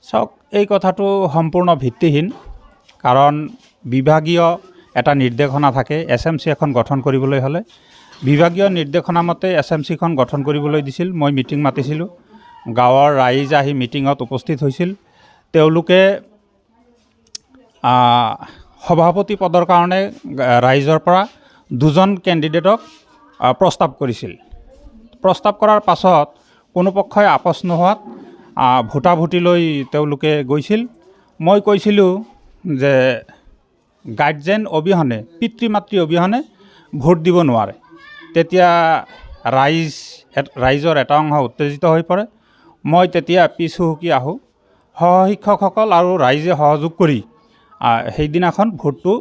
চাওক, এই কথাটো সম্পূৰ্ণ ভিত্তিহীন। কাৰণ বিভাগীয় এটা নিৰ্দেশনা থাকে। SMC এখন গঠন কৰিবলৈ হ'লে বিভাগীয় নিৰ্দেশনা মতে SMCখন গঠন কৰিবলৈ দিছিল। মই মিটিং মাতিছিলোঁ, গাঁৱৰ ৰাইজ আহি মিটিঙত উপস্থিত হৈছিল। তেওঁলোকে সভাপতি পদৰ কাৰণে ৰাইজৰ পৰা 2জন কেণ্ডিডেটক প্ৰস্তাৱ কৰিছিল। প্ৰস্তাৱ কৰাৰ পাছত কোনো পক্ষই আপোচ নোহোৱাত ভোটাভুটিলৈ তেওঁলোকে গৈছিল। মই কৈছিলোঁ যে গাৰ্জেন অবিহনে, পিতৃ মাতৃ অবিহনে ভোট দিব নোৱাৰে। তেতিয়া ৰাইজৰ এটা অংশ উত্তেজিত হৈ পৰে। মই তেতিয়া পিছ হুহুকি আহোঁ। সহশিক্ষকসকল আৰু ৰাইজে সহযোগ কৰি সেইদিনাখন ভোটটো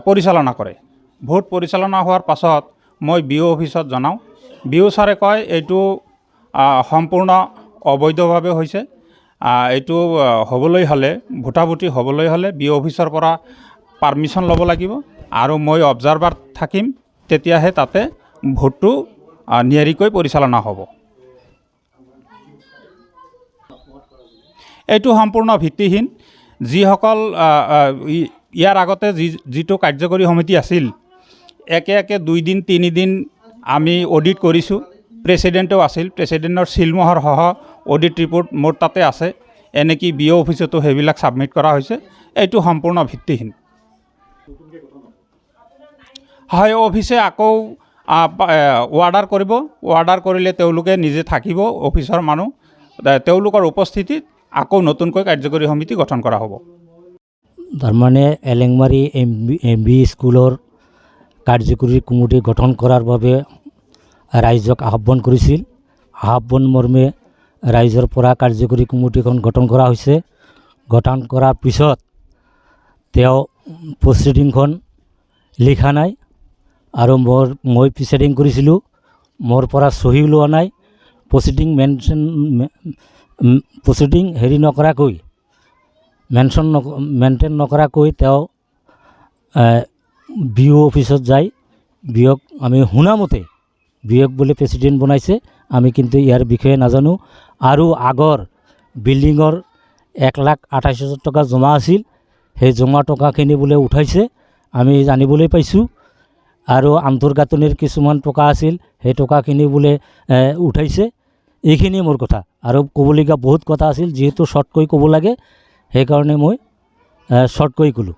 পৰিচালনা কৰে। ভোট পৰিচালনা হোৱাৰ পাছত মই BO অফিচত জনাওঁ। BO ছাৰে কয় এইটো সম্পূৰ্ণ অবৈধভাৱে হৈছে। এইটো হ'বলৈ হ'লে, ভোটাভুটি হ'বলৈ হ'লে BO অফিচৰ পৰা পাৰ্মিশ্যন ল'ব লাগিব আৰু মই অবজাৰভাৰ থাকিম, তেতিয়াহে তাতে ভোটটো নিয়াৰিকৈ পৰিচালনা হ'ব। এইটো সম্পূৰ্ণ ভিত্তিহীন। যিসকল ইয়াৰ আগতে যিটো কাৰ্যকৰী সমিতি আছিল, একে একে 2 দিন 3 দিন আমি অডিট কৰিছোঁ। প্ৰেচিডেণ্টও আছিল, প্ৰেচিডেণ্টৰ চিলমোহৰ সহ অডিট ৰিপৰ্ট মোৰ তাতে আছে। এনেকৈ BO অফিচতো সেইবিলাক ছাবমিট কৰা হৈছে। এইটো সম্পূৰ্ণ ভিত্তিহীন। হয়, অফিচে আকৌ অৰ্ডাৰ কৰিব। অৰ্ডাৰ কৰিলে তেওঁলোকে নিজে থাকিব, অফিচৰ মানুহ, তেওঁলোকৰ উপস্থিতিত আকৌ নতুনকৈ কাৰ্যকৰী সমিতি গঠন কৰা হ'ব। তাৰমানে এলেংমাৰী MB স্কুলৰ কাৰ্যকৰী কমিটি গঠন কৰাৰ বাবে ৰাইজক আহ্বান কৰিছিল। আহ্বান মৰ্মে ৰাইজৰ পৰা কাৰ্যকৰী কমিটিখন গঠন কৰা হৈছে। গঠন কৰাৰ পিছত তেওঁ প্ৰচিডিংখন লিখা নাই আৰু মই প্ৰিচাইডিং কৰিছিলোঁ। মোৰ পৰা চহী লোৱা নাই। প্ৰচিডিং হেৰি নকৰাকৈ, মেইনটেইন নকৰাকৈ তেওঁ BO অফিচত যায়। BOক আমি শুনামতে BOক বোলে প্ৰেচিডেণ্ট বনাইছে। আমি কিন্তু ইয়াৰ বিষয়ে নাজানো। আৰু আগৰ বিল্ডিঙৰ 1,28,000 টকা জমা আছিল, সেই জমা টকাখিনি বোলে উঠাইছে, আমি জানিবলৈ পাইছোঁ। আৰু আন্তৰ্গাঁথনিৰ কিছুমান টকা আছিল, সেই টকাখিনি বোলে উঠাইছে। এইখিনিয়ে মোৰ কথা। আৰু ক'বলগীয়া বহুত কথা আছিল, যিহেতু শ্বৰ্টকৈ ক'ব লাগে, সেইকাৰণে মই শ্বৰ্টকৈ ক'লোঁ।